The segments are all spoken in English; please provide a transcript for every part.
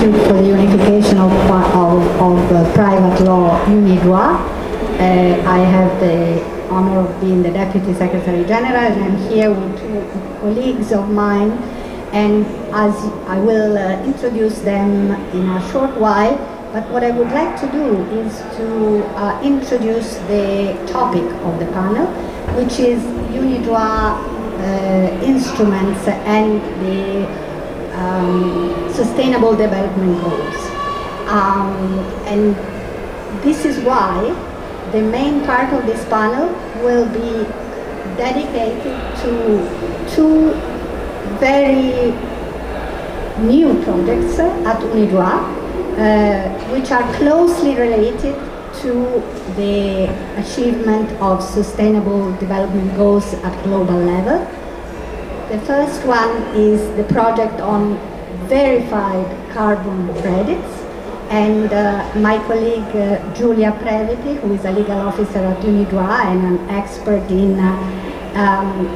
Institute for the Unification of Private Law, UNIDROIT. I have the honor of being the Deputy Secretary General, and I'm here with two colleagues of mine, and as I will introduce them in a short while. But what I would like to do is to introduce the topic of the panel, which is UNIDROIT instruments and the Sustainable Development Goals. And this is why the main part of this panel will be dedicated to two very new projects at UNIDROIT, which are closely related to the achievement of Sustainable Development Goals at global level. The first one is the project on verified carbon credits, and my colleague Giulia Previti, who is a legal officer at UNIDROIT and an expert in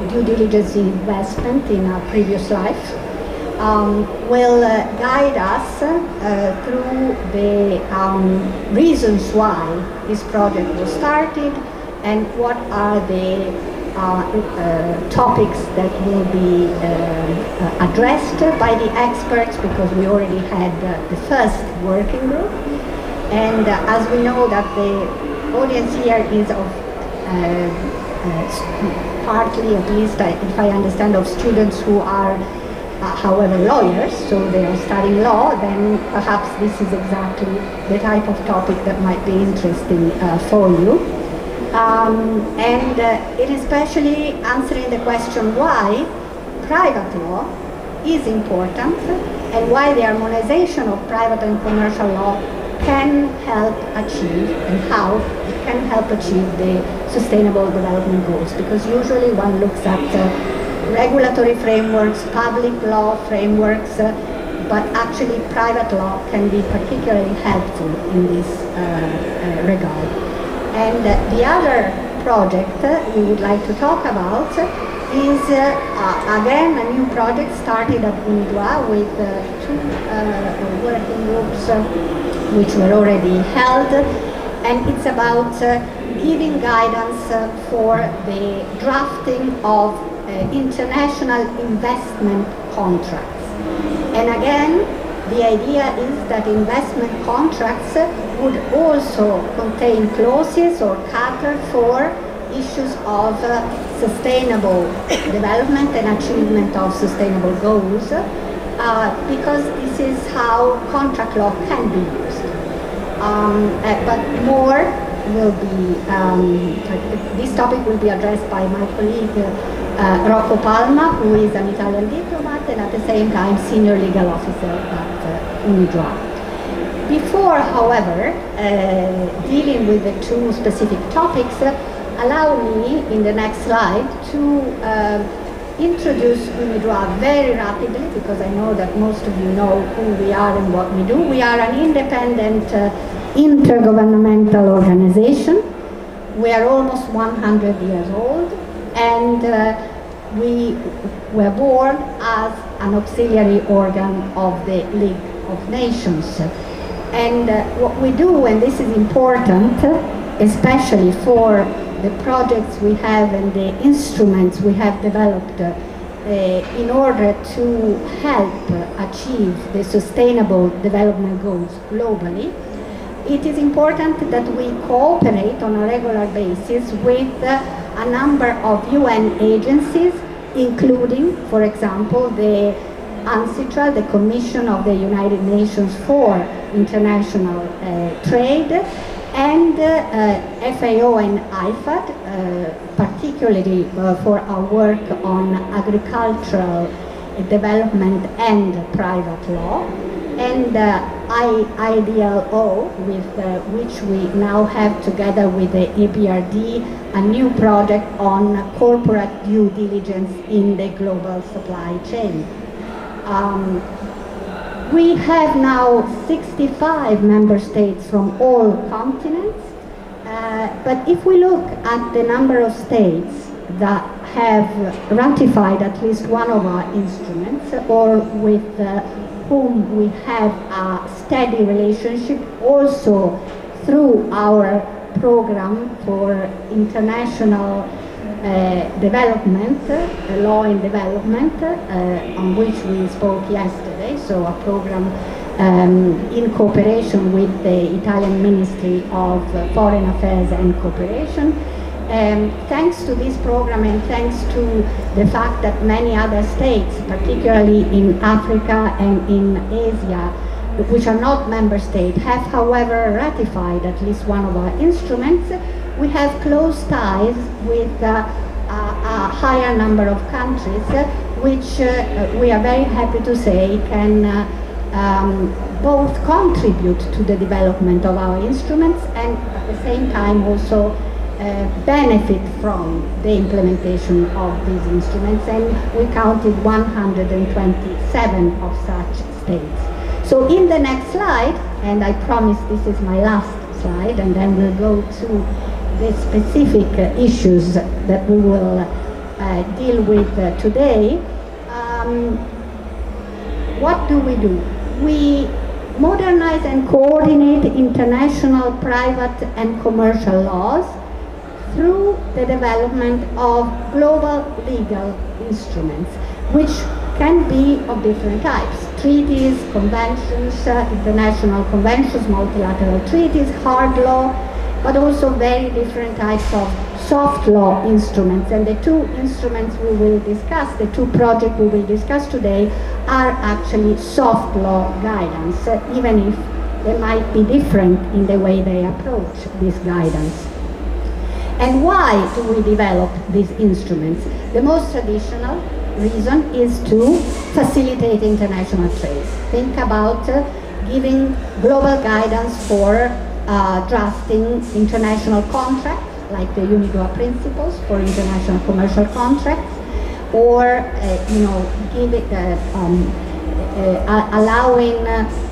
due diligence investment in a previous life, will guide us through the reasons why this project was started and what are the topics that will be addressed by the experts, because we already had the first working group. And as we know that the audience here is of partly, at least if I understand, of students who are however lawyers, so they are studying law, then perhaps this is exactly the type of topic that might be interesting for you. And it especially answering the question why private law is important and why the harmonization of private and commercial law can help achieve, and how it can help achieve the Sustainable Development Goals. Because usually one looks at regulatory frameworks, public law frameworks, but actually private law can be particularly helpful in this regard. And the other project we would like to talk about is again a new project started at UNIDROIT with two working groups which were already held, and it's about giving guidance for the drafting of international investment contracts. And again, the idea is that investment contracts would also contain clauses or cater for issues of sustainable development and achievement of sustainable goals, because this is how contract law can be used. But more will be, this topic will be addressed by my colleague Rocco Palma, who is an Italian diplomat and at the same time senior legal officer at UNIDROIT. Before, however, dealing with the two specific topics, allow me in the next slide to introduce UNIDROIT very rapidly, because I know that most of you know who we are and what we do. We are an independent intergovernmental organization. We are almost 100 years old, and we were born as an auxiliary organ of the League of Nations. And what we do, and this is important, especially for the projects we have and the instruments we have developed in order to help achieve the Sustainable Development Goals globally, it is important that we cooperate on a regular basis with a number of UN agencies, including, for example, the UNCITRAL, the Commission of the United Nations for International Trade, and FAO and IFAD, particularly for our work on agricultural development and private law, and IDLO, with which we now have, together with the EBRD, a new project on corporate due diligence in the global supply chain. We have now 65 member states from all continents, but if we look at the number of states that have ratified at least one of our instruments, or with whom we have a steady relationship also through our program for international development, law and development, on which we spoke yesterday, so a program in cooperation with the Italian Ministry of Foreign Affairs and Cooperation. Thanks to this program and thanks to the fact that many other states, particularly in Africa and in Asia, which are not member states, have however ratified at least one of our instruments, we have close ties with a higher number of countries, which we are very happy to say can both contribute to the development of our instruments and at the same time also benefit from the implementation of these instruments, and we counted 127 of such states. So in the next slide, and I promise this is my last slide, and then we'll go to the specific issues that we will deal with today. What do? We modernize and coordinate international private and commercial laws through the development of global legal instruments, which can be of different types: treaties, conventions, international conventions, multilateral treaties, hard law, but also very different types of soft law instruments. And the two instruments we will discuss, the two projects we will discuss today, are actually soft law guidance, even if they might be different in the way they approach this guidance. And why do we develop these instruments? The most traditional reason is to facilitate international trade. Think about giving global guidance for drafting international contracts, like the UNIDROIT principles for international commercial contracts, or allowing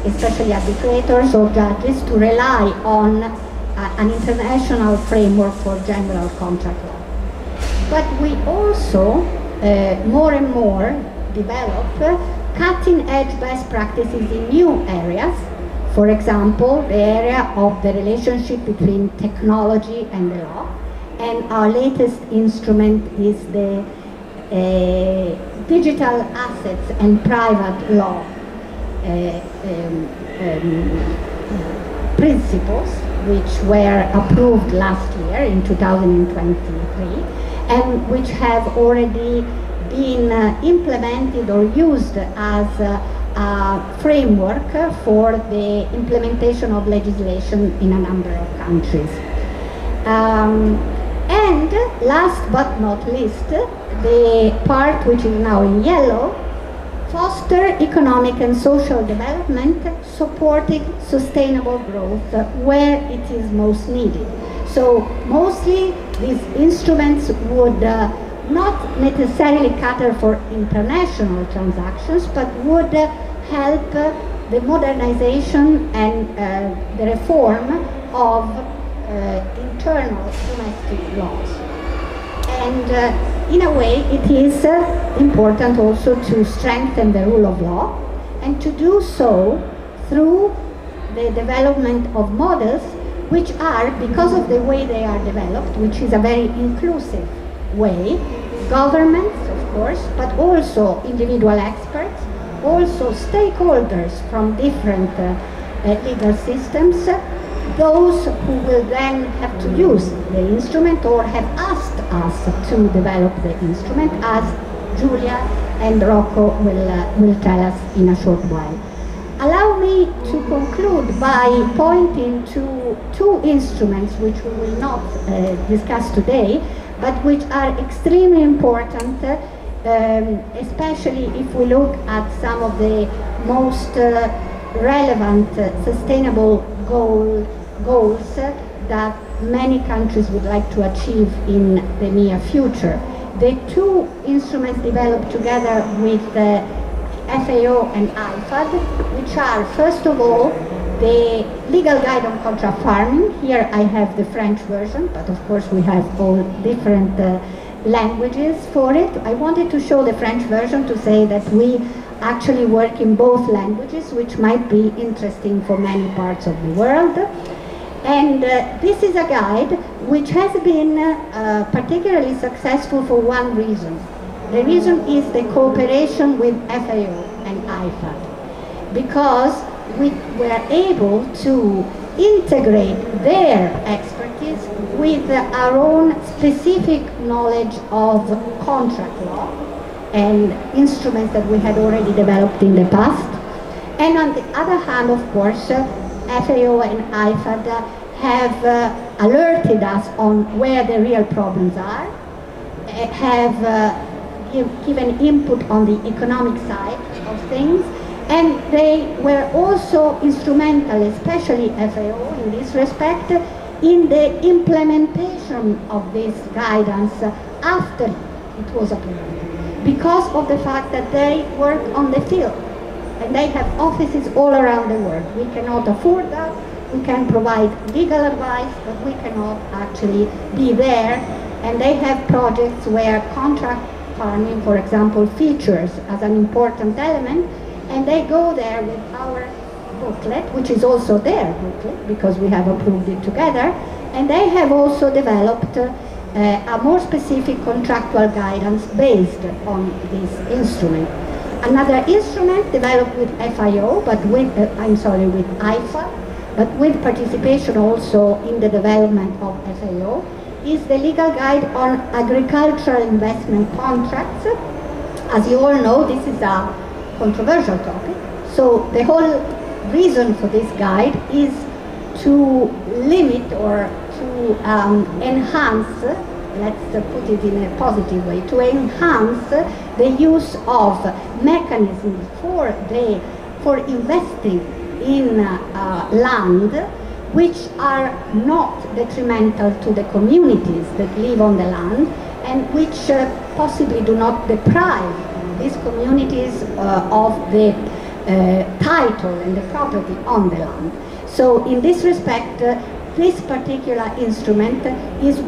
especially arbitrators or judges to rely on an international framework for general contract law. But we also more and more develop cutting-edge best practices in new areas. For example, the area of the relationship between technology and the law. And our latest instrument is the digital assets and private law principles, which were approved last year in 2023, and which have already been implemented or used as a framework for the implementation of legislation in a number of countries. And last but not least, the part which is now in yellow, foster economic and social development, supporting sustainable growth where it is most needed. So mostly these instruments would not necessarily cater for international transactions, but would help the modernization and the reform of internal domestic laws. And in a way, it is important also to strengthen the rule of law, and to do so through the development of models which are, because of the way they are developed, which is a very inclusive way, governments, of course, but also individual experts, also stakeholders from different legal systems, those who will then have to use the instrument or have asked us to develop the instrument, as Giulia and Rocco will tell us in a short while. Allow me to conclude by pointing to two instruments which we will not discuss today, but which are extremely important, especially if we look at some of the most relevant sustainable goals that many countries would like to achieve in the near future. The two instruments developed together with the FAO and IFAD, which are, first of all, the legal guide on contract farming. Here I have the French version, but of course we have all different languages for it. I wanted to show the French version to say that we actually work in both languages, which might be interesting for many parts of the world. And this is a guide which has been particularly successful for one reason. The reason is the cooperation with FAO and IFAD, because we were able to integrate their expertise with our own specific knowledge of contract law and instruments that we had already developed in the past. And on the other hand, of course, FAO and IFAD have alerted us on where the real problems are, have given input on the economic side of things, and they were also instrumental, especially FAO in this respect, in the implementation of this guidance after it was approved, because of the fact that they work on the field and they have offices all around the world. We cannot afford that. We can provide legal advice, but we cannot actually be there. And they have projects where contract farming, for example, features as an important element, and they go there with our booklet, which is also their booklet because we have approved it together, and they have also developed a more specific contractual guidance based on this instrument. Another instrument developed with FIO, but with, with IFA, but with participation also in the development of FAO, is the legal guide on agricultural investment contracts. As you all know, this is a controversial topic. So the whole reason for this guide is to limit or to enhance, let's put it in a positive way, to enhance the use of mechanisms for investing in land which are not detrimental to the communities that live on the land, and which possibly do not deprive these communities of the title and the property on the land. So in this respect, this particular instrument is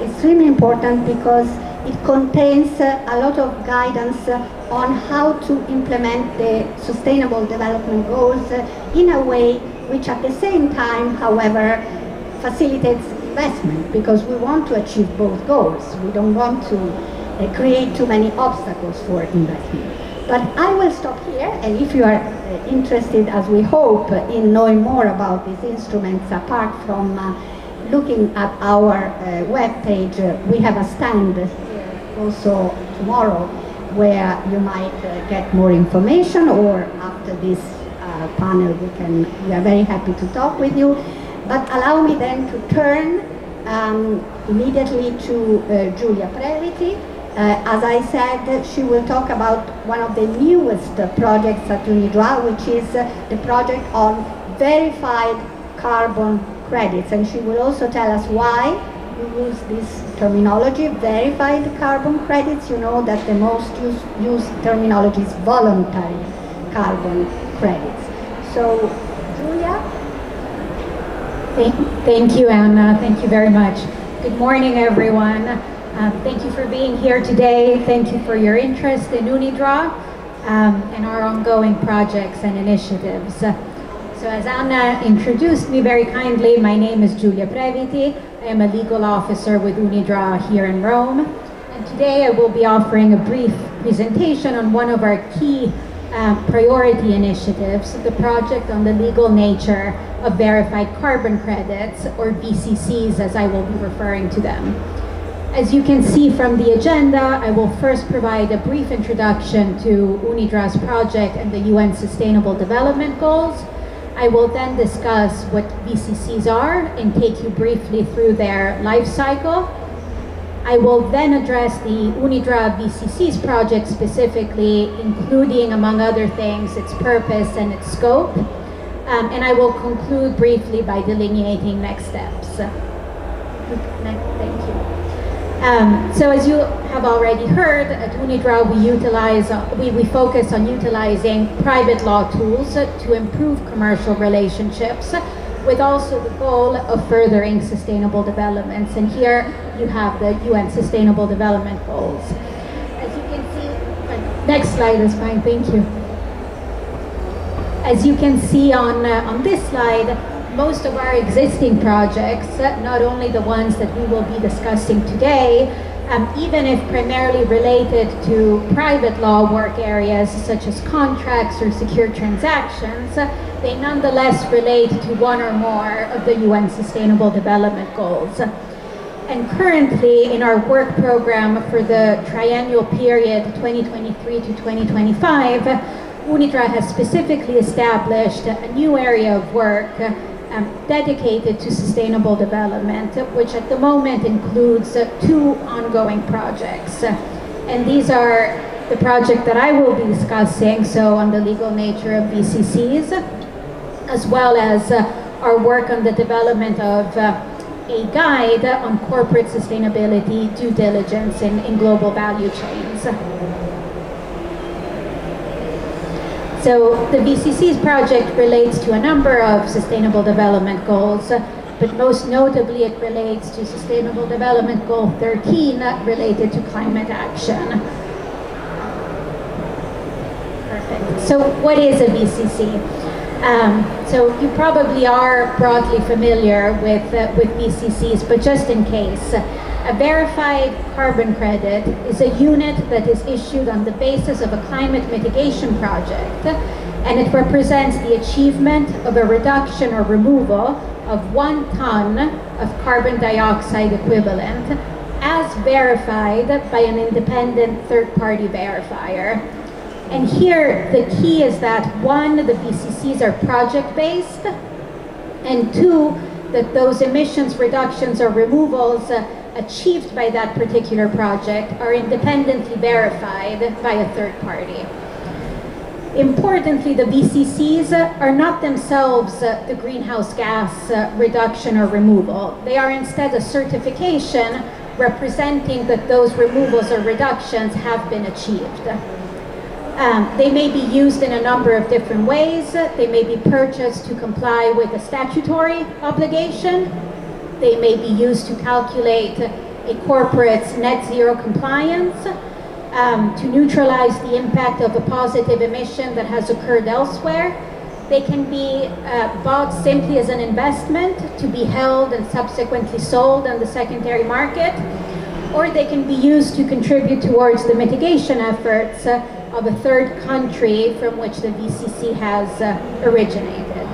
extremely important because it contains a lot of guidance on how to implement the Sustainable Development Goals in a way which at the same time, however, facilitates investment, because we want to achieve both goals. We don't want to create too many obstacles for investment. But I will stop here, and if you are interested, as we hope, in knowing more about these instruments, apart from looking at our web page, we have a stand here also tomorrow where you might get more information, or after this panel we are very happy to talk with you. But allow me then to turn immediately to Giulia Previti. As I said, she will talk about one of the newest projects at UNIDROIT, which is the project on verified carbon credits, and she will also tell us why we use this terminology, verified carbon credits. You know that the most used terminology is voluntary carbon credits. So, Giulia? Thank you, Anna. Thank you very much. Good morning, everyone. Thank you for being here today. Thank you for your interest in UNIDROIT and our ongoing projects and initiatives. So as Anna introduced me very kindly, my name is Giulia Previti. I am a legal officer with UNIDROIT here in Rome. And today I will be offering a brief presentation on one of our key priority initiatives, the project on the legal nature of verified carbon credits, or VCCs as I will be referring to them. As you can see from the agenda, I will first provide a brief introduction to UNIDROIT's project and the UN Sustainable Development Goals. I will then discuss what VCCs are and take you briefly through their life cycle. I will then address the UNIDROIT VCCs project specifically, including, among other things, its purpose and its scope. And I will conclude briefly by delineating next steps. Thank you. So as you have already heard, at UNIDROIT we focus on utilizing private law tools to improve commercial relationships, with also the goal of furthering sustainable developments. And here you have the UN Sustainable Development Goals. As you can see, next slide is fine, thank you. As you can see on this slide, most of our existing projects, not only the ones that we will be discussing today, even if primarily related to private law work areas such as contracts or secure transactions, they nonetheless relate to one or more of the UN Sustainable Development Goals. And currently in our work program for the triennial period 2023 to 2025, UNIDROIT has specifically established a new area of work dedicated to sustainable development, which at the moment includes 2 ongoing projects. And these are the project that I will be discussing, so on the legal nature of VCCs, as well as our work on the development of a guide on corporate sustainability due diligence in global value chains. So the VCCs project relates to a number of sustainable development goals, but most notably it relates to Sustainable Development Goal 13 related to climate action. Perfect. So what is a VCC? So you probably are broadly familiar with VCCs, but just in case, a verified carbon credit is a unit that is issued on the basis of a climate mitigation project, and it represents the achievement of a reduction or removal of 1 ton of carbon dioxide equivalent as verified by an independent third-party verifier. And here the key is that 1, the VCCs are project-based, and 2, that those emissions reductions or removals achieved by that particular project are independently verified by a third party. Importantly, the VCCs are not themselves the greenhouse gas reduction or removal. They are instead a certification representing that those removals or reductions have been achieved. They may be used in a number of different ways. They may be purchased to comply with a statutory obligation. They may be used to calculate a corporate's net zero compliance, to neutralize the impact of a positive emission that has occurred elsewhere. They can be bought simply as an investment to be held and subsequently sold on the secondary market, or they can be used to contribute towards the mitigation efforts of a third country from which the VCC has originated.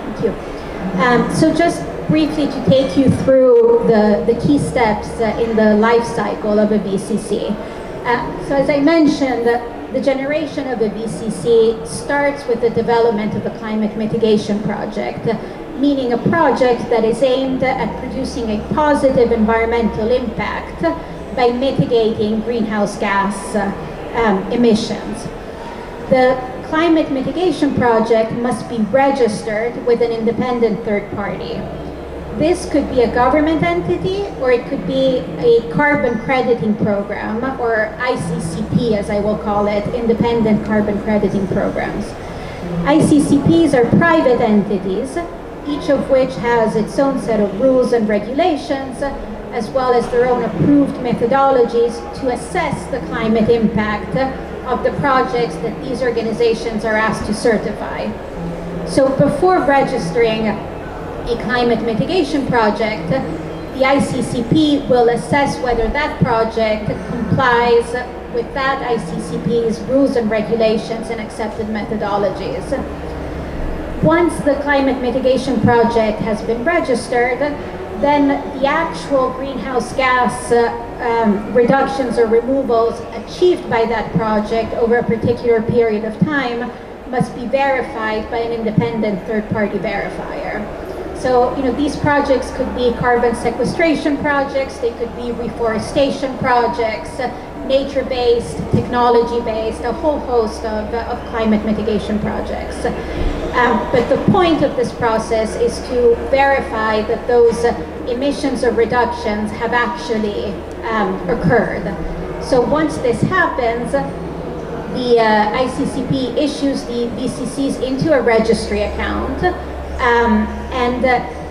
Thank you. So just briefly to take you through the key steps in the life cycle of a VCC. So as I mentioned, the generation of a VCC starts with the development of a climate mitigation project, meaning a project that is aimed at producing a positive environmental impact by mitigating greenhouse gas emissions. The climate mitigation project must be registered with an independent third party. This could be a government entity, or it could be a carbon crediting program, or ICCP as I will call it, independent carbon crediting programs. ICCPs are private entities, each of which has its own set of rules and regulations, as well as their own approved methodologies to assess the climate impact of the projects that these organizations are asked to certify. So before registering a climate mitigation project, the ICCP will assess whether that project complies with that ICCP's rules and regulations and accepted methodologies. Once the climate mitigation project has been registered, then the actual greenhouse gas reductions or removals achieved by that project over a particular period of time must be verified by an independent third-party verifier. So, these projects could be carbon sequestration projects, they could be reforestation projects, nature-based, technology-based, a whole host of climate mitigation projects. But the point of this process is to verify that those emissions or reductions have actually occurred. So once this happens, the ICCP issues the VCCs into a registry account, and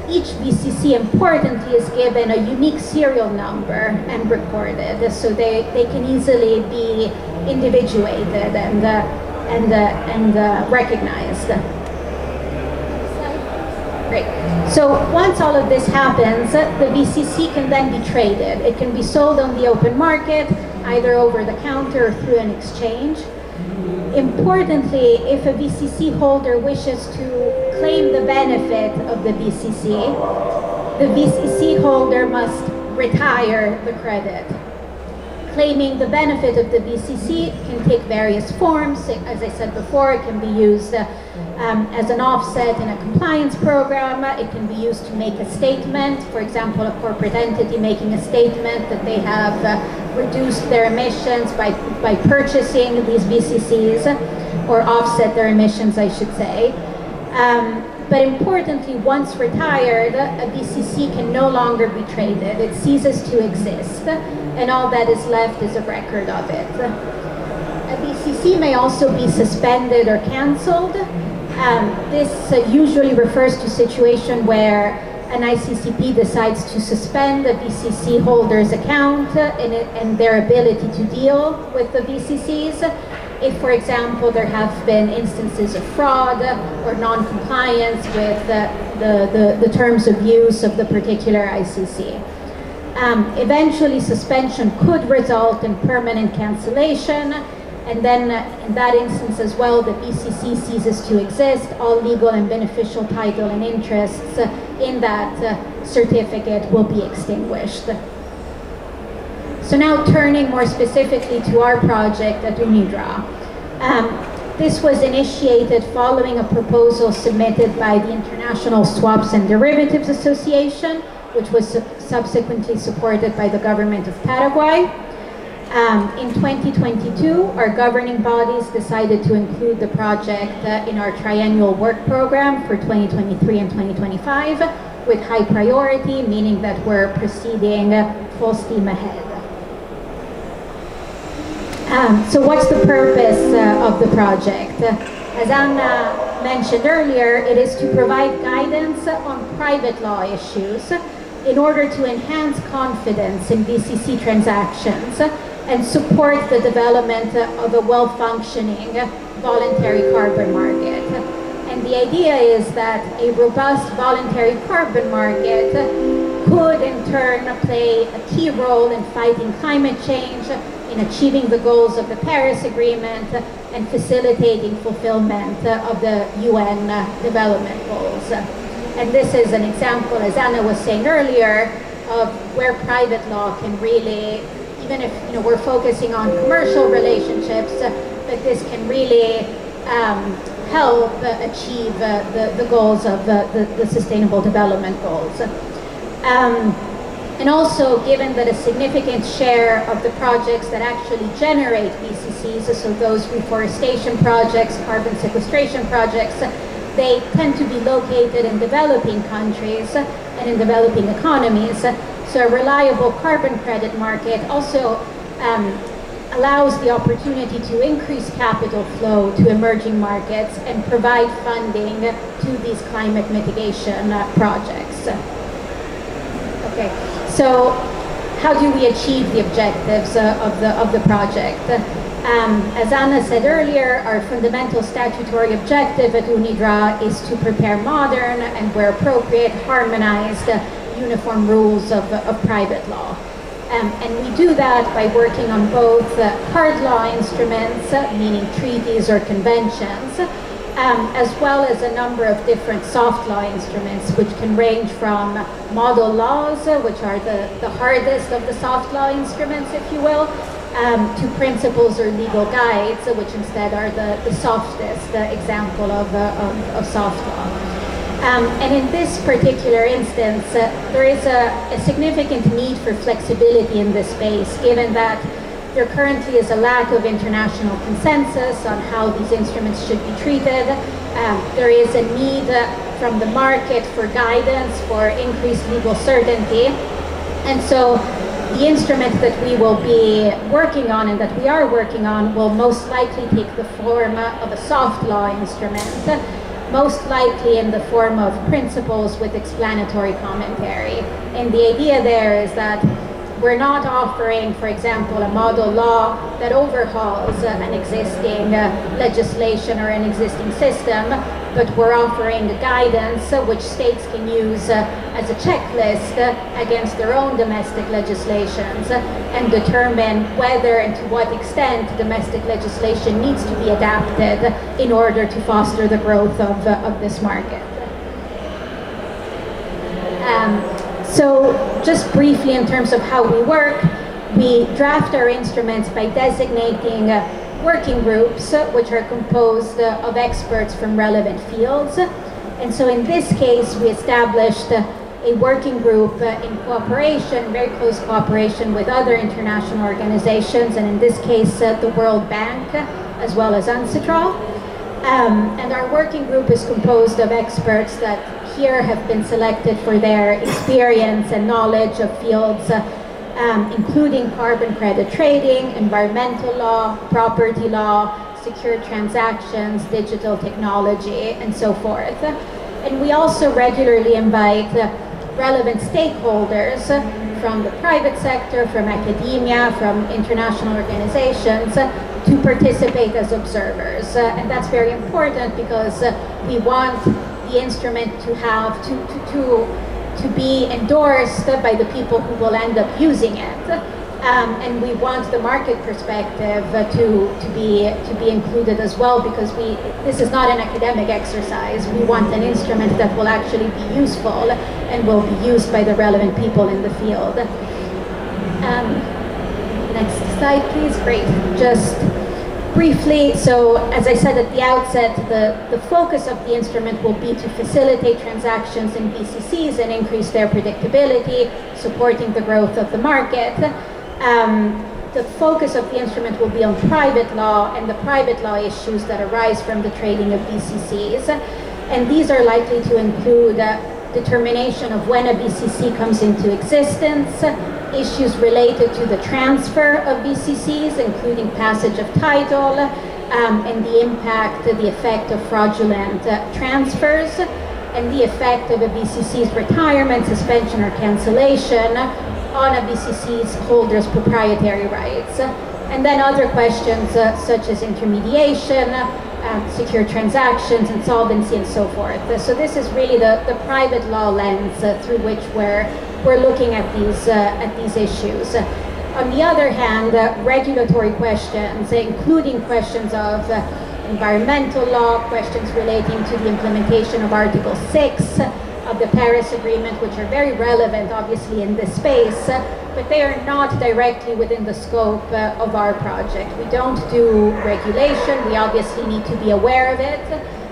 each VCC importantly is given a unique serial number and recorded, so they can easily be individuated and and recognized. Great. So once all of this happens, the VCC can then be traded. It can be sold on the open market, either over the counter or through an exchange. Importantly, if a VCC holder wishes to claim the benefit of the VCC holder must retire the credit. Claiming the benefit of the VCC can take various forms. As I said before, it can be used as an offset in a compliance program. It can be used to make a statement. For example, a corporate entity making a statement that they have reduced their emissions by purchasing these VCCs, or offset their emissions, I should say. But importantly, once retired, a VCC can no longer be traded. It ceases to exist, and all that is left is a record of it. A VCC may also be suspended or cancelled. This usually refers to a situation where an ICCP decides to suspend a VCC holder's account and their ability to deal with the VCCs. If, for example, there have been instances of fraud or non-compliance with the terms of use of the particular ICC. Eventually, suspension could result in permanent cancellation, and then in that instance as well, the VCC ceases to exist. All legal and beneficial title and interests in that certificate will be extinguished. So now turning more specifically to our project at UNIDROIT. This was initiated following a proposal submitted by the International Swaps and Derivatives Association, which was subsequently supported by the government of Paraguay. In 2022, our governing bodies decided to include the project in our triennial work program for 2023 and 2025 with high priority, meaning that we're proceeding full steam ahead. So what's the purpose of the project? As Anna mentioned earlier, it is to provide guidance on private law issues in order to enhance confidence in VCC transactions and support the development of a well-functioning voluntary carbon market. And the idea is that a robust voluntary carbon market could in turn play a key role in fighting climate change, in achieving the goals of the Paris Agreement, and facilitating fulfillment of the UN development goals. And this is an example, as Anna was saying earlier, of where private law can really, even if we're focusing on commercial relationships, but this can really help achieve the goals of the Sustainable Development Goals. And also, given that a significant share of the projects that actually generate VCCs, so those reforestation projects, carbon sequestration projects, they tend to be located in developing countries and in developing economies. So a reliable carbon credit market also allows the opportunity to increase capital flow to emerging markets and provide funding to these climate mitigation projects. Okay, so how do we achieve the objectives of the project? As Anna said earlier, our fundamental statutory objective at UNIDROIT is to prepare modern and, where appropriate, harmonized, uniform rules of private law. And we do that by working on both hard law instruments, meaning treaties or conventions, as well as a number of different soft law instruments, which can range from model laws, which are the hardest of the soft law instruments, if you will, to principles or legal guides, which instead are the softest example of soft law. And in this particular instance, there is a significant need for flexibility in this space, given that there currently is a lack of international consensus on how these instruments should be treated. There is a need from the market for guidance, for increased legal certainty. And so the instrument that we will be working on and that we are working on will most likely take the form of a soft law instrument, most likely in the form of principles with explanatory commentary. And the idea there is that We're not offering, for example, a model law that overhauls an existing legislation or an existing system, but we're offering guidance which states can use as a checklist against their own domestic legislations and determine whether and to what extent domestic legislation needs to be adapted in order to foster the growth of this market. So just briefly in terms of how we work, we draft our instruments by designating working groups which are composed of experts from relevant fields. And so in this case, we established a working group in cooperation, very close cooperation with other international organizations, and in this case, the World Bank, as well as UNCITRAL. And our working group is composed of experts that here have been selected for their experience and knowledge of fields including carbon credit trading, environmental law, property law, secure transactions, digital technology, and so forth. And we also regularly invite relevant stakeholders from the private sector, from academia, from international organizations to participate as observers. And that's very important because we want the instrument to have to be endorsed by the people who will end up using it, and we want the market perspective to be included as well, because this is not an academic exercise. We want an instrument that will actually be useful and will be used by the relevant people in the field. Next slide, please. Great. Just briefly, so as I said at the outset, the focus of the instrument will be to facilitate transactions in BCCs and increase their predictability, supporting the growth of the market. The focus of the instrument will be on private law and the private law issues that arise from the trading of BCCs. And these are likely to include determination of when a BCC comes into existence, issues related to the transfer of BCCs, including passage of title, and the impact, the effect of fraudulent transfers, and the effect of a BCC's retirement, suspension, or cancellation on a BCC's holder's proprietary rights. And then other questions such as intermediation, secure transactions, insolvency, and so forth. So this is really the private law lens through which we're looking at these issues. On the other hand, regulatory questions, including questions of environmental law, questions relating to the implementation of Article 6 of the Paris Agreement, which are very relevant, obviously, in this space, but they are not directly within the scope of our project. We don't do regulation. We obviously need to be aware of it.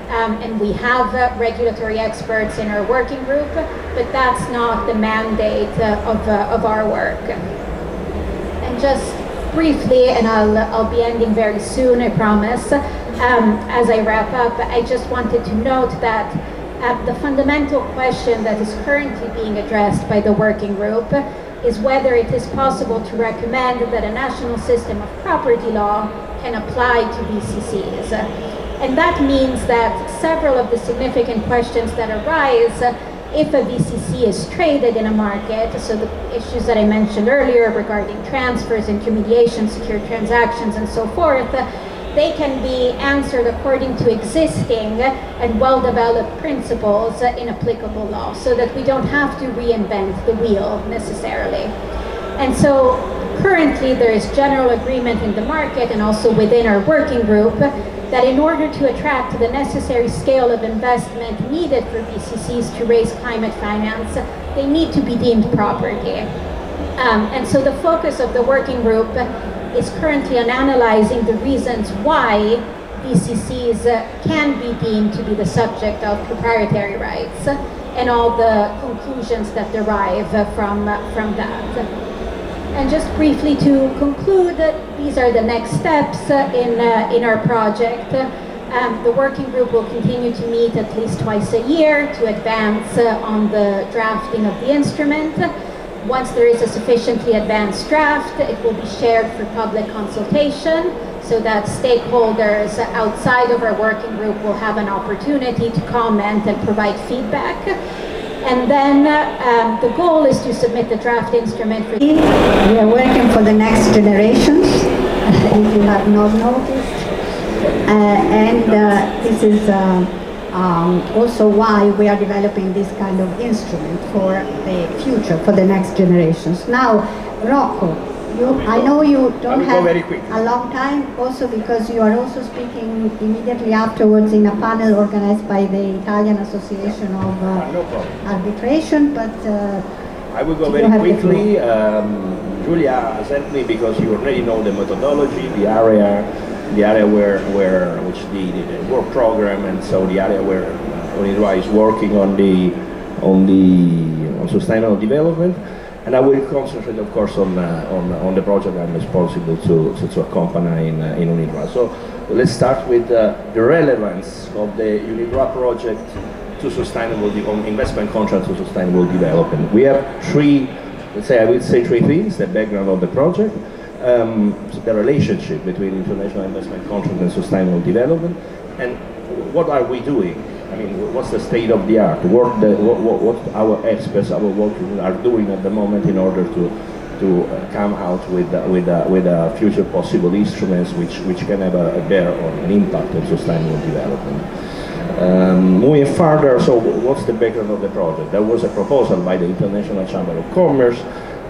And we have regulatory experts in our working group, but that's not the mandate of our work. And just briefly, and I'll be ending very soon, I promise, as I wrap up, I just wanted to note that the fundamental question that is currently being addressed by the working group is whether it is possible to recommend that a national system of property law can apply to BCCs. And that means that several of the significant questions that arise if a BCC is traded in a market, so the issues that I mentioned earlier regarding transfers, intermediation, secure transactions, and so forth, they can be answered according to existing and well-developed principles in applicable law, so that we don't have to reinvent the wheel necessarily. And so currently there is general agreement in the market and also within our working group that in order to attract the necessary scale of investment needed for BCCs to raise climate finance, they need to be deemed property. And so the focus of the working group is currently on analyzing the reasons why BCCs can be deemed to be the subject of proprietary rights and all the conclusions that derive from that. And just briefly to conclude, these are the next steps in our project. The working group will continue to meet at least twice a year to advance on the drafting of the instrument. Once there is a sufficiently advanced draft, it will be shared for public consultation so that stakeholders outside of our working group will have an opportunity to comment and provide feedback. And then the goal is to submit the draft instrument for... We are working for the next generations, if you have not noticed. This is also why we are developing this kind of instrument for the future, for the next generations. Now, Rocco, I know you don't have a long time, also because you are also speaking immediately afterwards in a panel organized by the Italian Association of Arbitration, but I will go very quickly. Julia sent me, because you already know the methodology, the area which the work program, and so the area where UNIDROIT is working on sustainable development. And I will concentrate, of course, on the project I'm responsible to accompany in UNIDROIT. So let's start with the relevance of the UNIDROIT project to sustainable investment contract to sustainable development. We have three, I would say three things: the background of the project, the relationship between international investment contract and sustainable development, and what are we doing? I mean, what's the state of the art? What our experts, our workers are doing at the moment in order to come out with future possible instruments which can have a bear on an impact on sustainable development. Moving further, so what's the background of the project? There was a proposal by the International Chamber of Commerce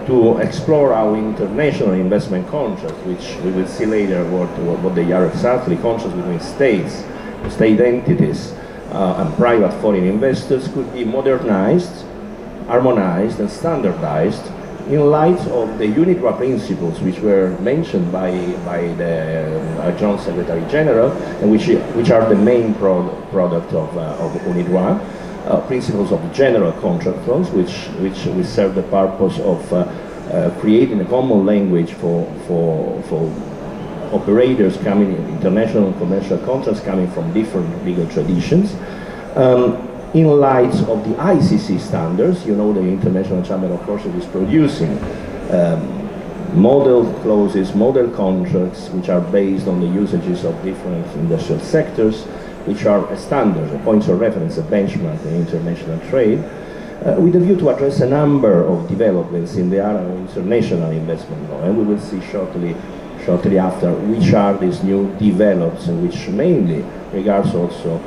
to explore how international investment contracts, which we will see later what they are exactly, contracts between states, state entities, and private foreign investors, could be modernized, harmonized and standardized in light of the UNIDROIT principles which were mentioned by the Joint Secretary General, and which are the main product of UNIDROIT, principles of general contract laws, which serve the purpose of creating a common language for operators coming in, international commercial contracts coming from different legal traditions. In light of the AICS standards, you know, the International Chamber of Commerce is producing model clauses, model contracts, which are based on the usages of different industrial sectors, which are a standard, a points of reference, a benchmark in international trade, with a view to address a number of developments in the area of international investment law. And we will see shortly after which are these new develops, and which mainly regards also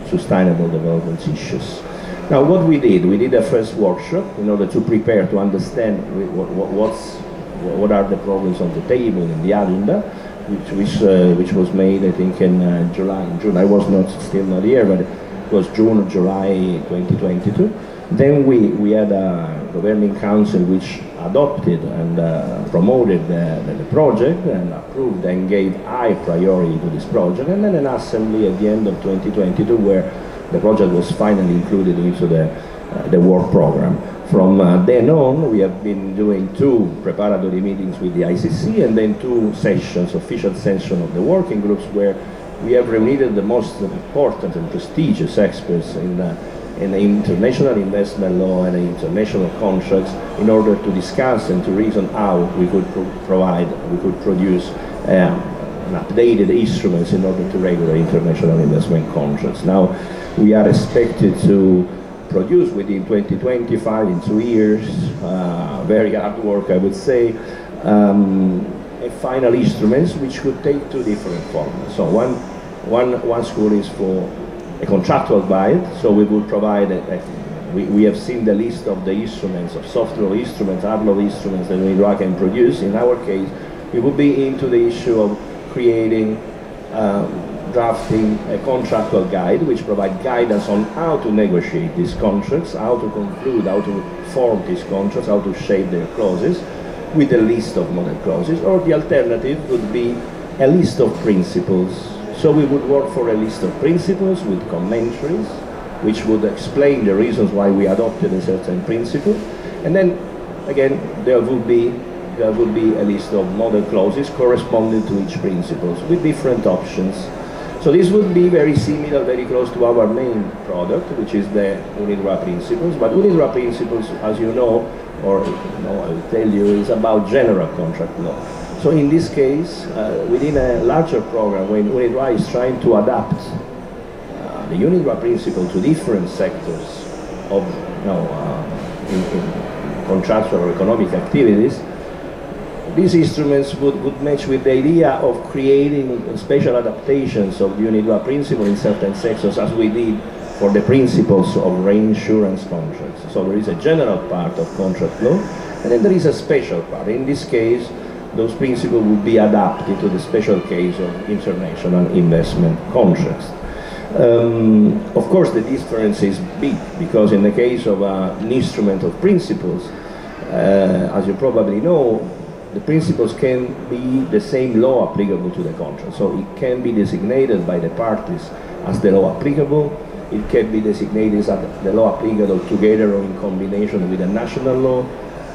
sustainable development issues. Now, what we did a first workshop in order to prepare, to understand what are the problems on the table in the agenda, which was made, I think, in July. In June, I was still not here, but it was June or July 2022. Then we had a governing council which adopted and promoted the project and approved and gave high priority to this project, and then an assembly at the end of 2022 where the project was finally included into the work program. From then on, we have been doing 2 preparatory meetings with the ICC, and then 2 sessions, official sessions of the working groups, where we have reunited the most important and prestigious experts in the international investment law and international contracts, in order to discuss and to reason how we could produce an updated instruments in order to regulate international investment contracts. Now, we are expected to produce within 2025, in 2 years, very hard work, I would say, a final instruments which could take 2 different forms. So one school is for a contractual guide, so we will provide we have seen the list of the instruments, of software instruments, allo instruments that UNIDROIT can produce. In our case, we will be into the issue of creating, drafting a contractual guide, which provides guidance on how to negotiate these contracts, how to conclude, how to form these contracts, how to shape their clauses, with a list of model clauses. Or the alternative would be a list of principles. So we would work for a list of principles with commentaries, which would explain the reasons why we adopted a certain principle. And then, again, there would be a list of model clauses corresponding to each principle, with different options. So this would be very similar, very close to our main product, which is the UNIDROIT principles. But UNIDROIT principles, as you know, or I will tell you, is about general contract law. So in this case, within a larger program, when UNIDROIT is trying to adapt the UNIDROIT principle to different sectors of in contractual or economic activities, these instruments would match with the idea of creating special adaptations of the UNIDROIT principle in certain sectors, as we did for the principles of reinsurance contracts. So there is a general part of contract law, and then there is a special part. In this case, those principles would be adapted to the special case of international investment contracts. Of course, the difference is big, because in the case of an instrument of principles, as you probably know, the principles can be the same law applicable to the contract. So it can be designated by the parties as the law applicable. It can be designated as the law applicable together or in combination with a national law.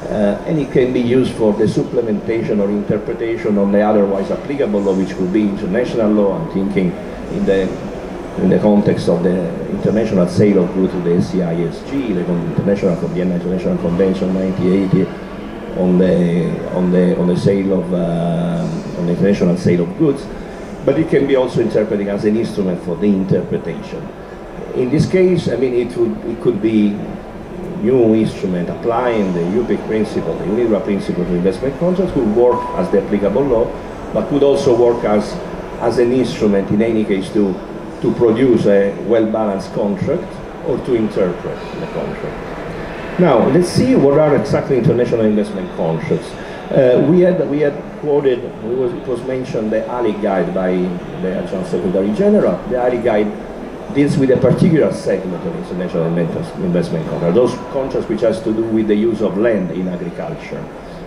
And it can be used for the supplementation or interpretation of the otherwise applicable law, which could be international law. I'm thinking in the context of the international sale of goods to the AICS, the Vienna International Convention 1980, on the sale of on the international sale of goods, but it can be also interpreted as an instrument for the interpretation. In this case, I mean, it could be new instrument applying the UPIC principle, the UNIDROIT principle of investment contracts, could work as the applicable law, but could also work as an instrument in any case to produce a well-balanced contract or to interpret the contract. Now, let's see what are exactly international investment contracts. We had quoted, it was mentioned, the ALI guide by the Adjunct Secretary General. The ALI guide deals with a particular segment of international investment contracts, those contracts which has to do with the use of land in agriculture.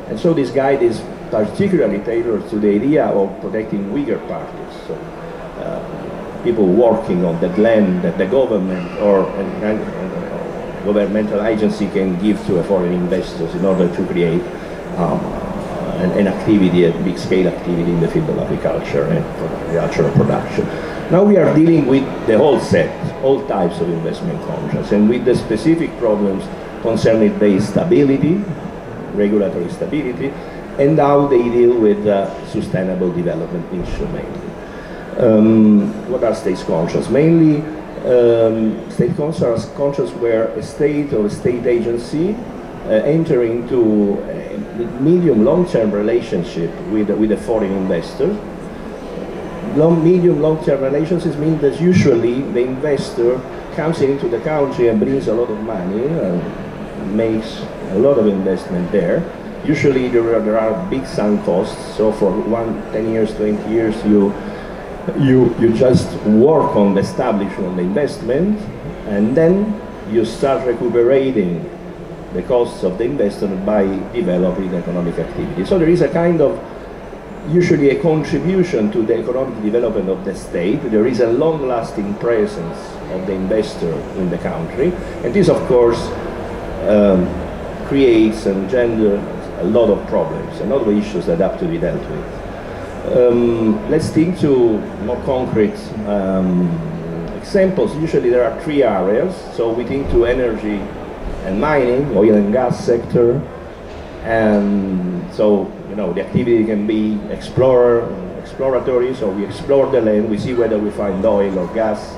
And so this guide is particularly tailored to the idea of protecting weaker parties. So, people working on that land that the government or governmental agency can give to foreign investors in order to create an activity, a big-scale activity in the field of agriculture and agricultural production. Now we are dealing with the whole set, all types of investment contracts, and with the specific problems concerning their stability, regulatory stability, and how they deal with sustainable development instruments. What are state contracts? Mainly, state contracts are contracts where a state or a state agency enter into a medium long-term relationship with a foreign investor. Medium long-term relationships mean that usually the investor comes into the country and brings a lot of money and makes a lot of investment there. Usually there are big sunk costs, so for 10 years, 20 years you just work on the establishment of the investment, and then you start recuperating the costs of the investment by developing economic activity. So there is a kind of, usually a contribution to the economic development of the state. There is a long-lasting presence of the investor in the country, and this of course creates and engenders a lot of problems, a lot of issues that have to be dealt with. Let's think to more concrete examples. Usually there are three areas. So we think to energy and mining, oil and gas sector, and so the activity can be exploratory. So we explore the land, we see whether we find oil or gas.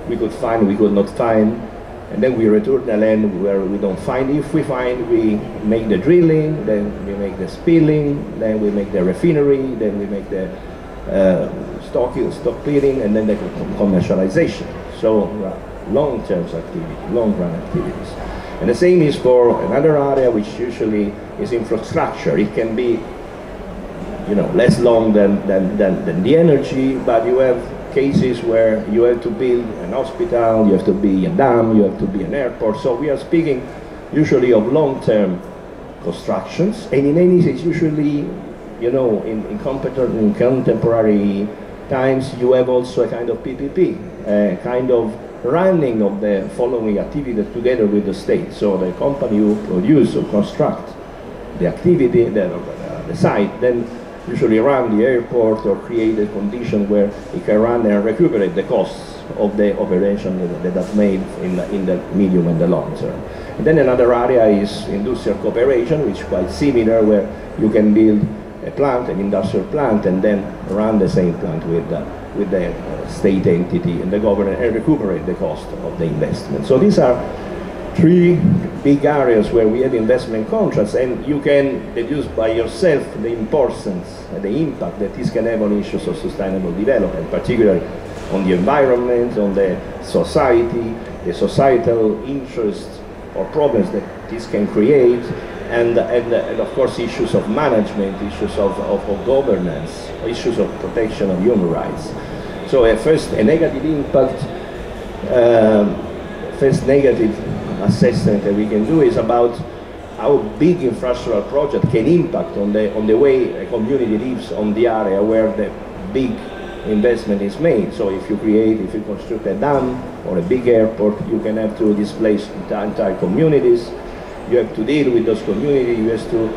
We could find, we could not find, and then we return the land where we don't find. If we find, we make the drilling, then we make the spilling, then we make the refinery, then we make the stock clearing, and then the commercialization. So long-term activity, long-run activities. And the same is for another area which usually is infrastructure. It can be less long than the energy, but you have cases where you have to build an hospital, you have to be a dam, you have to be an airport. So we are speaking usually of long-term constructions, and in any case, usually, in contemporary times, you have also a kind of PPP, a kind of running of the following activity together with the state. So the company who produce or construct the activity, the site, then usually run the airport or create a condition where it can run and recuperate the costs of the operation that are made in the medium and the long term. And then another area is industrial cooperation, which is quite similar, where you can build a plant, an industrial plant, and then run the same plant with the state entity and the government and recuperate the cost of the investment. So these are three big areas where we have investment contracts, and you can deduce by yourself the importance, the impact that this can have on issues of sustainable development, particularly on the environment, on the society, the societal interests or problems that this can create, and of course issues of management, issues of governance, issues of protection of human rights. So first, a negative impact, first negative assessment that we can do is about how big infrastructural project can impact on the way a community lives on the area where the big investment is made. So if you construct a dam or a big airport, you can have to displace entire communities. You have to deal with those communities. You have to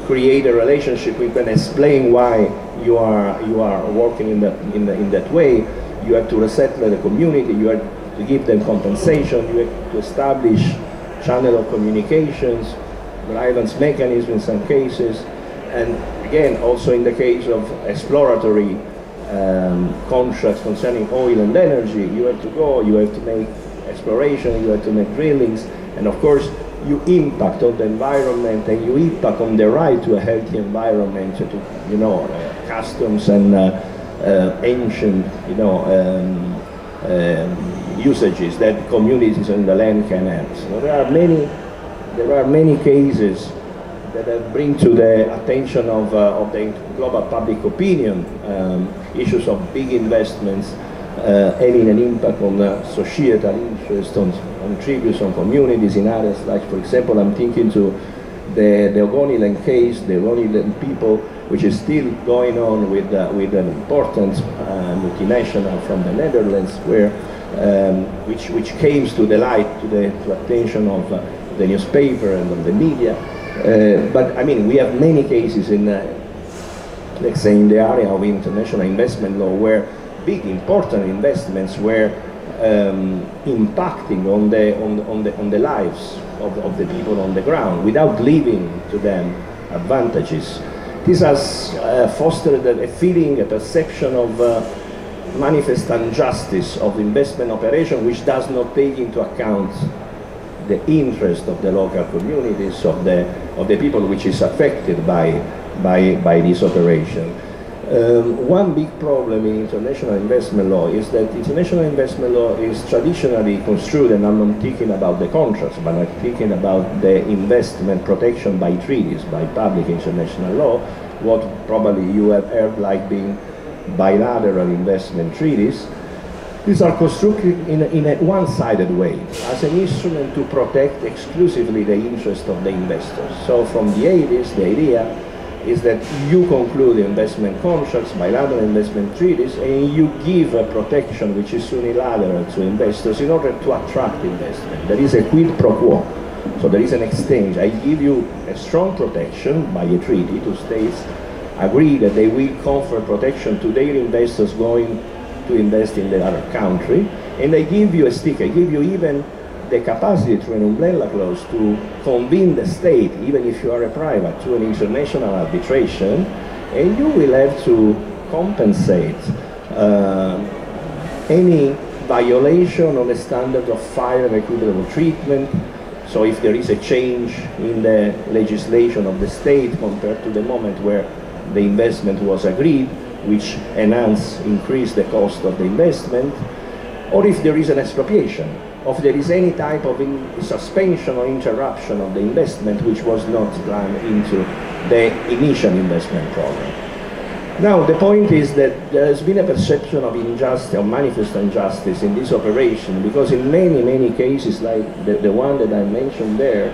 create a relationship. We can explain why you are working in that way. You have to resettle the community. You have to give them compensation. You have to establish channel of communications, grievance mechanism in some cases, and again also in the case of exploratory contracts concerning oil and energy, you have to go, you have to make exploration, you have to make drillings, and of course you impact on the environment and you impact on the right to a healthy environment, to customs and ancient usages that communities in the land can have. So there are many cases that bring to the attention of the global public opinion issues of big investments having an impact on societal interest, on tributes, on communities in areas like, for example, I'm thinking to the Ogoniland case, the Ogoniland people, which is still going on with an important multinational from the Netherlands, where which came to the light, to attention of the newspaper and of the media. But I mean, we have many cases in, let's say, in the area of international investment law where big important investments were impacting on the lives of the people on the ground without leaving to them advantages. This has fostered a feeling, a perception of manifest injustice of investment operation, which does not take into account the interest of the local communities, of the people which is affected by this operation. One big problem in international investment law is that international investment law is traditionally construed, and I'm not thinking about the contracts, but I'm thinking about the investment protection by treaties, by public international law, what probably you have heard like being bilateral investment treaties. These are constructed in a one-sided way, as an instrument to protect exclusively the interest of the investors. So from the 80s, the idea is that you conclude investment contracts, bilateral investment treaties, and you give a protection which is unilateral to investors in order to attract investment. There is a quid pro quo. So there is an exchange. I give you a strong protection by a treaty to states, agree that they will confer protection to their investors going to invest in the other country, and I give you a stick, I give you even the capacity through an umbrella clause to convene the state, even if you are a private, to an international arbitration, and you will have to compensate any violation of the standard of fair and equitable treatment. So if there is a change in the legislation of the state compared to the moment where the investment was agreed, which increase the cost of the investment, or if there is an expropriation, or if there is any type of suspension or interruption of the investment which was not planned into the initial investment program. Now, the point is that there has been a perception of injustice, or manifest injustice in this operation, because in many cases, like the one that I mentioned there,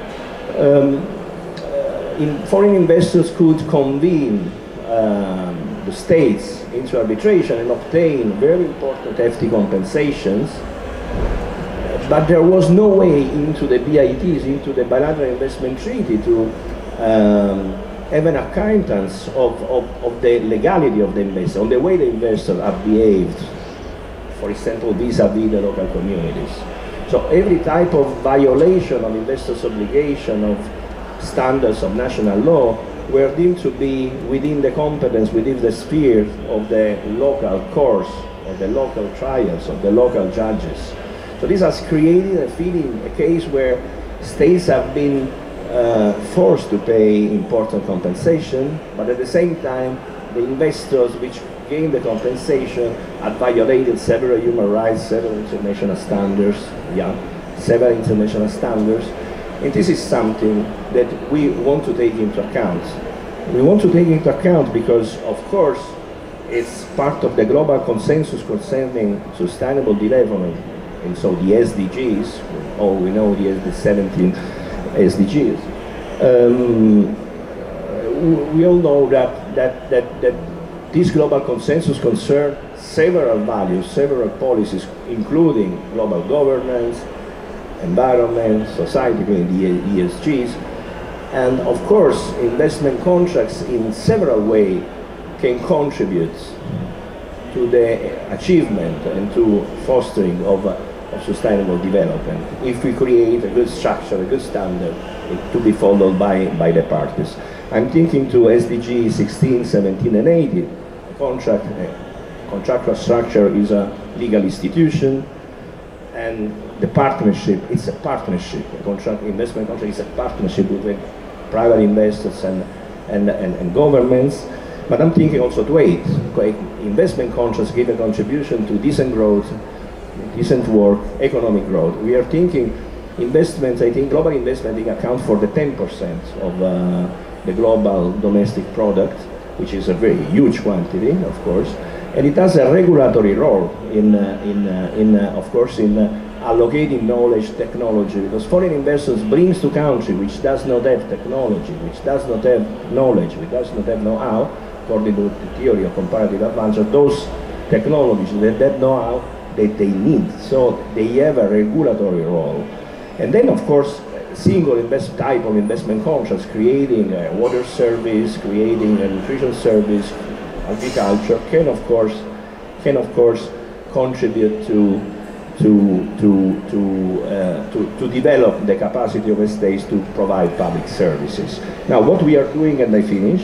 foreign investors could convene the states into arbitration and obtain very important hefty compensations, but there was no way into the BITs, into the bilateral investment treaty, to have an acquaintance of the legality of the investor, on the way the investors have behaved, for example, vis-a-vis the local communities. So every type of violation of investors' obligation, of standards of national law, were deemed to be within the competence, within the sphere of the local courts, of the local trials, of the local judges. So this has created a feeling, a case where states have been forced to pay important compensation, but at the same time, the investors which gained the compensation had violated several human rights, several international standards, and this is something that we want to take into account. We want to take into account because, of course, it's part of the global consensus concerning sustainable development, and so the SDGs, or we know the 17 SDGs. We all know that this global consensus concerns several values, several policies, including global governance, environment, society, the ESGs, and of course, investment contracts in several ways can contribute to the achievement and to fostering of sustainable development if we create a good structure, a good standard to be followed by the parties. I'm thinking to SDG 16, 17, and 18. Contractual structure is a legal institution, and the partnership, it's a partnership. Investment contract is a partnership with private investors and governments. But I'm thinking also to investment contracts give a contribution to decent growth, decent work, economic growth. We are thinking investments, I think global investment account for the 10% of the global domestic product, which is a very huge quantity, of course, and it has a regulatory role in allocating knowledge, technology, because foreign investors brings to country which does not have technology, which does not have knowledge, which does not have know-how, according to the theory of comparative advantage, those technologies, that know-how that they need. So they have a regulatory role. And then, of course, single type of investment contracts, creating a water service, creating a nutrition service, agriculture, can of course contribute to develop the capacity of states to provide public services. Now, what we are doing, and I finish.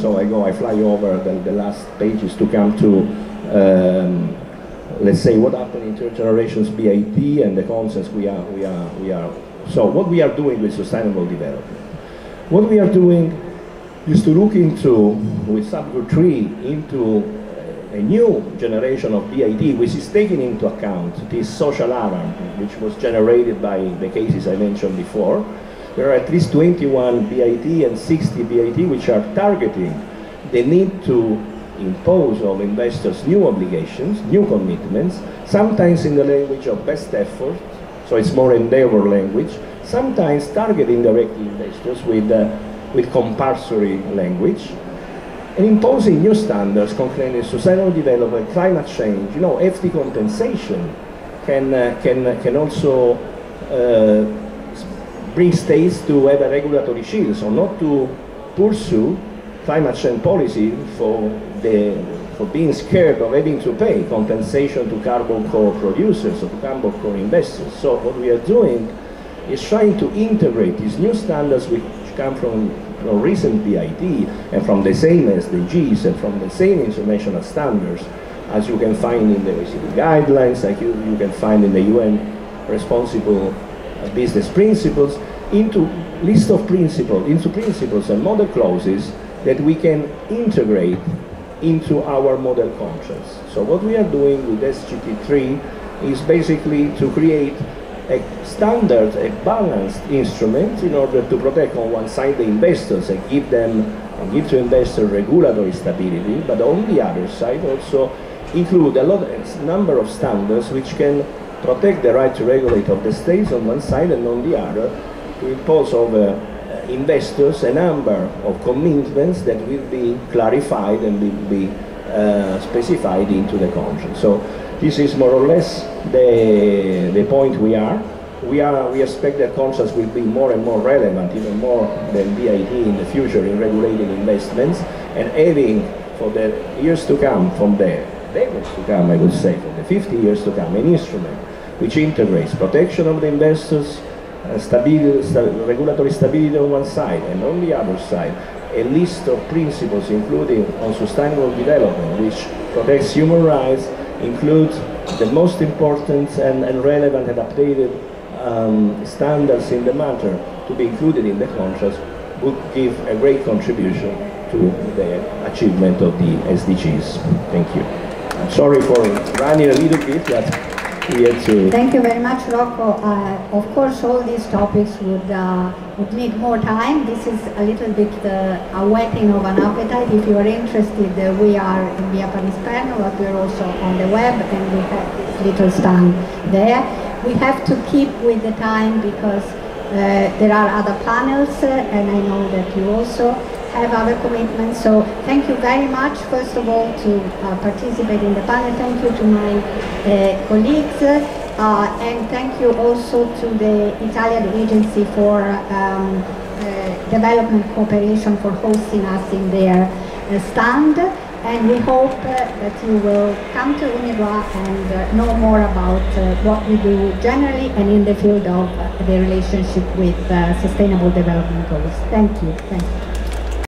So I fly over the last pages to come to. Let's say what happened in third generations BIT and the concepts we are. So what we are doing with sustainable development. What we are doing is to look into, with subgroup 3, into a new generation of BIT, which is taking into account this social alarm, which was generated by the cases I mentioned before. There are at least 21 BIT and 60 BIT which are targeting the need to impose on investors new obligations, new commitments, sometimes in the language of best effort, so it's more endeavor language, sometimes targeting directly investors with compulsory language, and imposing new standards concerning sustainable development, climate change. You know, FT compensation can also bring states to have a regulatory shield, so not to pursue climate change policy for being scared of having to pay compensation to carbon core producers or to carbon core investors. So what we are doing is trying to integrate these new standards which come from recent BIT and from the same SDGs and from the same international standards as you can find in the OECD guidelines, like you can find in the UN responsible business principles, into list of principles, into principles and model clauses that we can integrate into our model contracts. So what we are doing with SGT3 is basically to create a standard, a balanced instrument in order to protect on one side the investors and give to investors regulatory stability, but on the other side also include a number of standards which can protect the right to regulate of the states on one side, and on the other to impose over investors a number of commitments that will be clarified and will be specified into the contract. So this is more or less the point we are. We expect that contracts will be more and more relevant, even more than BIT in the future in regulating investments, and having for the years to come, from the decades to come, I would say, for the 50 years to come, an instrument which integrates protection of the investors, regulatory stability on one side, and on the other side, a list of principles including on sustainable development, which protects human rights, includes the most important and relevant and updated standards in the matter to be included in the contracts would give a great contribution to the achievement of the SDGs. Thank you. I'm sorry for running a little bit, but we had to... Thank you very much, Rocco. Of course, all these topics would need more time. This is a little bit a whetting of an appetite. If you are interested, we are in Via Panisperno, but we're also on the web, and we have this little stand there. We have to keep with the time because there are other panels, and I know that you also have other commitments. So thank you very much, first of all, to participate in the panel. Thank you to my colleagues, and thank you also to the Italian Agency for Development Cooperation for hosting us in their stand. And we hope that you will come to UNIDROIT and know more about what we do generally and in the field of the relationship with sustainable development goals. Thank you. Thank you.